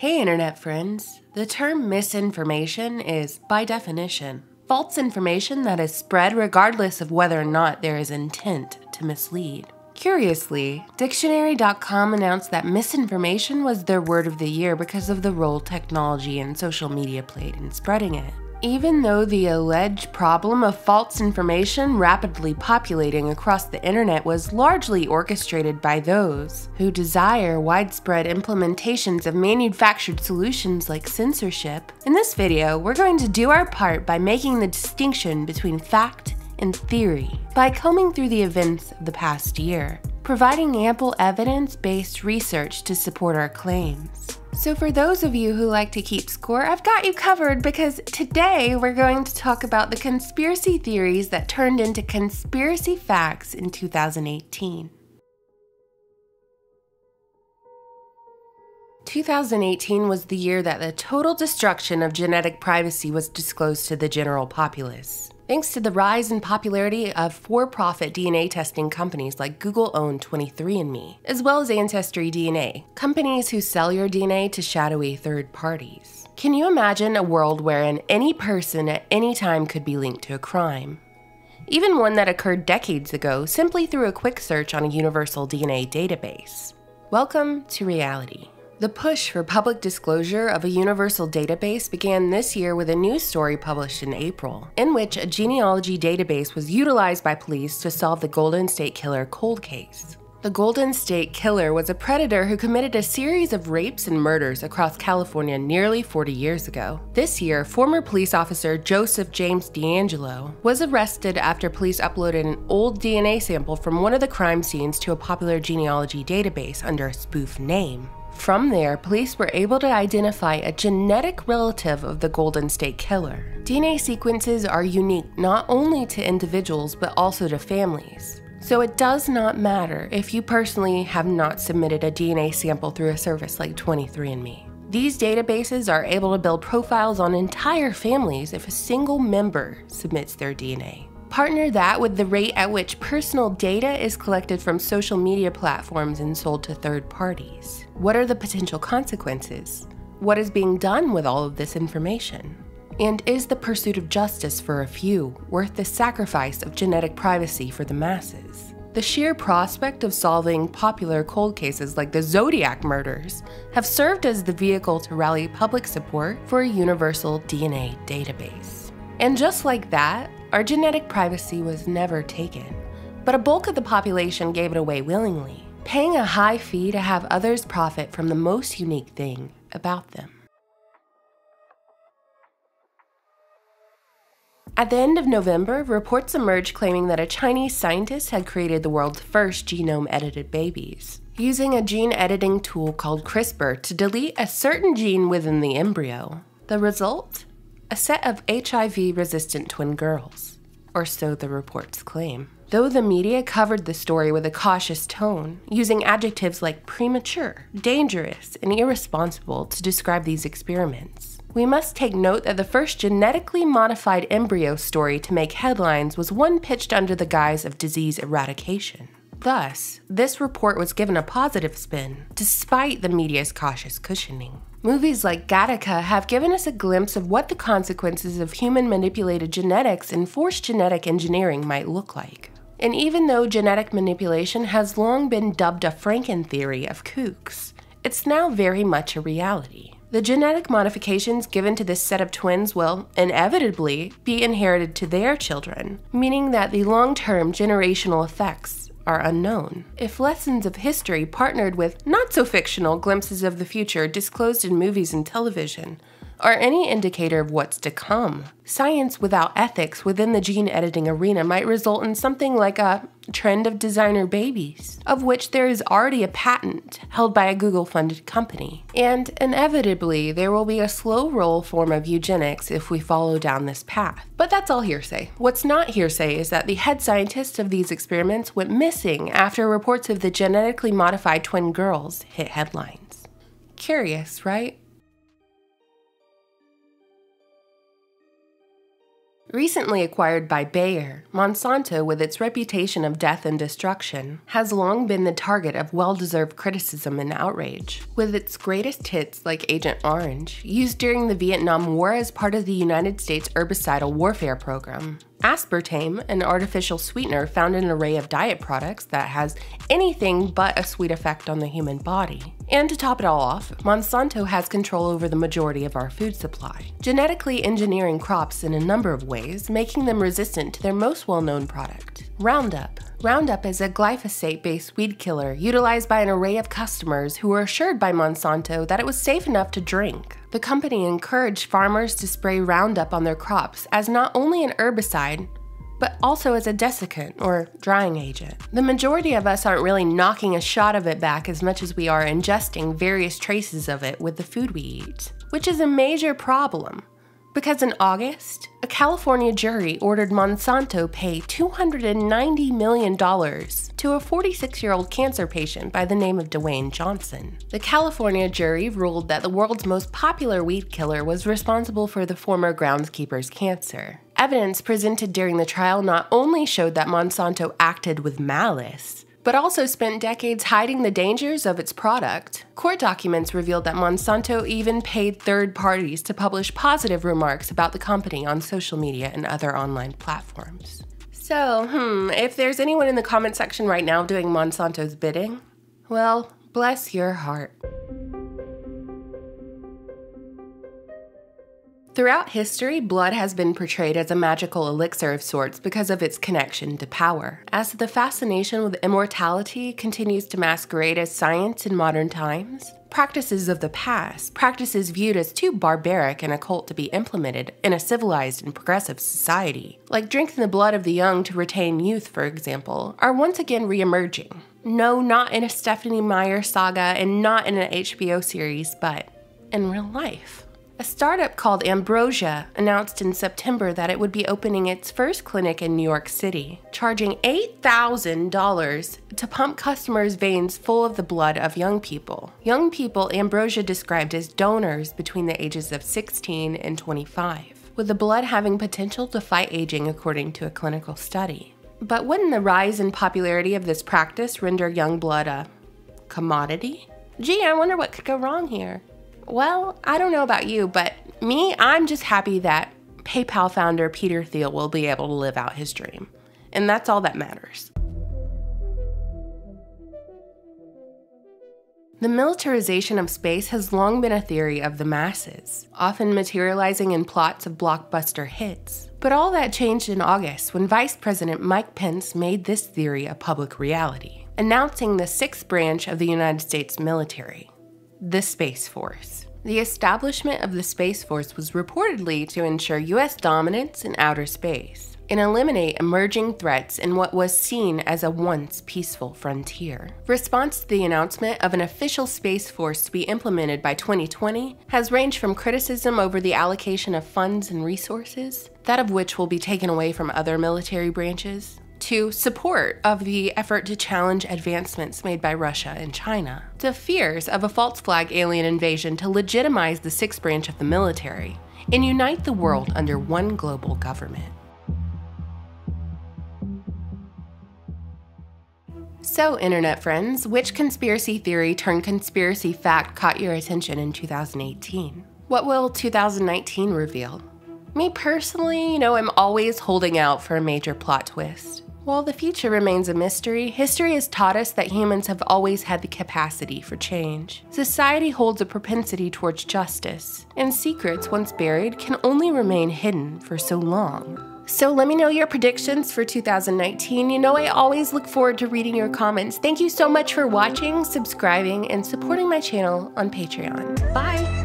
Hey internet friends, the term misinformation is, by definition, false information that is spread regardless of whether or not there is intent to mislead. Curiously, Dictionary.com announced that misinformation was their word of the year because of the role technology and social media played in spreading it. Even though the alleged problem of false information rapidly populating across the internet was largely orchestrated by those who desire widespread implementations of manufactured solutions like censorship, in this video we're going to do our part by making the distinction between fact and theory by combing through the events of the past year, providing ample evidence-based research to support our claims. So for those of you who like to keep score, I've got you covered because today we're going to talk about the conspiracy theories that turned into conspiracy facts in 2018. 2018 was the year that the total destruction of genetic privacy was disclosed to the general populace. Thanks to the rise in popularity of for-profit DNA testing companies like Google-owned 23andMe, as well as Ancestry DNA, companies who sell your DNA to shadowy third parties. Can you imagine a world wherein any person at any time could be linked to a crime? Even one that occurred decades ago simply through a quick search on a universal DNA database. Welcome to reality. The push for public disclosure of a universal database began this year with a news story published in April, in which a genealogy database was utilized by police to solve the Golden State Killer cold case. The Golden State Killer was a predator who committed a series of rapes and murders across California nearly 40 years ago. This year, former police officer Joseph James D'Angelo was arrested after police uploaded an old DNA sample from one of the crime scenes to a popular genealogy database under a spoof name. From there, police were able to identify a genetic relative of the Golden State Killer. DNA sequences are unique not only to individuals but also to families. So it does not matter if you personally have not submitted a DNA sample through a service like 23andMe. These databases are able to build profiles on entire families if a single member submits their DNA. Partner that with the rate at which personal data is collected from social media platforms and sold to third parties. What are the potential consequences? What is being done with all of this information? And is the pursuit of justice for a few worth the sacrifice of genetic privacy for the masses? The sheer prospect of solving popular cold cases like the Zodiac murders have served as the vehicle to rally public support for a universal DNA database. And just like that, our genetic privacy was never taken, but a bulk of the population gave it away willingly, paying a high fee to have others profit from the most unique thing about them. At the end of November, reports emerged claiming that a Chinese scientist had created the world's first genome-edited babies, using a gene editing tool called CRISPR to delete a certain gene within the embryo. The result? A set of HIV-resistant twin girls, or so the reports claim. Though the media covered the story with a cautious tone, using adjectives like premature, dangerous, and irresponsible to describe these experiments, we must take note that the first genetically modified embryo story to make headlines was one pitched under the guise of disease eradication. Thus, this report was given a positive spin, despite the media's cautious cushioning. Movies like Gattaca have given us a glimpse of what the consequences of human-manipulated genetics and forced genetic engineering might look like. And even though genetic manipulation has long been dubbed a Franken theory of kooks, it's now very much a reality. The genetic modifications given to this set of twins will, inevitably, be inherited to their children, meaning that the long-term generational effects are unknown. If lessons of history partnered with not-so-fictional glimpses of the future disclosed in movies and television are any indicator of what's to come, science without ethics within the gene editing arena might result in something like a trend of designer babies, of which there is already a patent held by a Google-funded company. And inevitably, there will be a slow-roll form of eugenics if we follow down this path. But that's all hearsay. What's not hearsay is that the head scientists of these experiments went missing after reports of the genetically modified twin girls hit headlines. Curious, right? Recently acquired by Bayer, Monsanto, with its reputation of death and destruction, has long been the target of well-deserved criticism and outrage, with its greatest hits like Agent Orange, used during the Vietnam War as part of the United States herbicidal warfare program. Aspartame, an artificial sweetener found in an array of diet products that has anything but a sweet effect on the human body. And to top it all off, Monsanto has control over the majority of our food supply, genetically engineering crops in a number of ways, making them resistant to their most well-known product, Roundup. Roundup is a glyphosate-based weed killer utilized by an array of customers who were assured by Monsanto that it was safe enough to drink. The company encouraged farmers to spray Roundup on their crops as not only an herbicide, but also as a desiccant or drying agent. The majority of us aren't really knocking a shot of it back as much as we are ingesting various traces of it with the food we eat, which is a major problem. Because in August, a California jury ordered Monsanto pay $290 million to a 46-year-old cancer patient by the name of Dwayne Johnson. The California jury ruled that the world's most popular weed killer was responsible for the former groundskeeper's cancer. Evidence presented during the trial not only showed that Monsanto acted with malice, but also spent decades hiding the dangers of its product. Court documents revealed that Monsanto even paid third parties to publish positive remarks about the company on social media and other online platforms. So, if there's anyone in the comment section right now doing Monsanto's bidding, well, bless your heart. Throughout history, blood has been portrayed as a magical elixir of sorts because of its connection to power. As the fascination with immortality continues to masquerade as science in modern times, practices of the past, practices viewed as too barbaric and occult to be implemented in a civilized and progressive society, like drinking the blood of the young to retain youth, for example, are once again re-emerging. No, not in a Stephanie Meyer saga and not in an HBO series, but in real life. A startup called Ambrosia announced in September that it would be opening its first clinic in New York City, charging $8,000 to pump customers' veins full of the blood of young people. Young people Ambrosia described as donors between the ages of 16 and 25, with the blood having potential to fight aging according to a clinical study. But wouldn't the rise in popularity of this practice render young blood a commodity? Gee, I wonder what could go wrong here. Well, I don't know about you, but me, I'm just happy that PayPal founder Peter Thiel will be able to live out his dream. And that's all that matters. The militarization of space has long been a theory of the masses, often materializing in plots of blockbuster hits. But all that changed in August when Vice President Mike Pence made this theory a public reality, announcing the sixth branch of the United States military, the Space Force. The establishment of the Space Force was reportedly to ensure U.S. dominance in outer space and eliminate emerging threats in what was seen as a once peaceful frontier. Response to the announcement of an official Space Force to be implemented by 2020 has ranged from criticism over the allocation of funds and resources, that of which will be taken away from other military branches, to support of the effort to challenge advancements made by Russia and China, to fears of a false flag alien invasion to legitimize the sixth branch of the military and unite the world under one global government. So, internet friends, which conspiracy theory turned conspiracy fact caught your attention in 2018? What will 2019 reveal? Me personally, I'm always holding out for a major plot twist. While the future remains a mystery, history has taught us that humans have always had the capacity for change. Society holds a propensity towards justice, and secrets once buried can only remain hidden for so long. So let me know your predictions for 2019. I always look forward to reading your comments. Thank you so much for watching, subscribing, and supporting my channel on Patreon. Bye!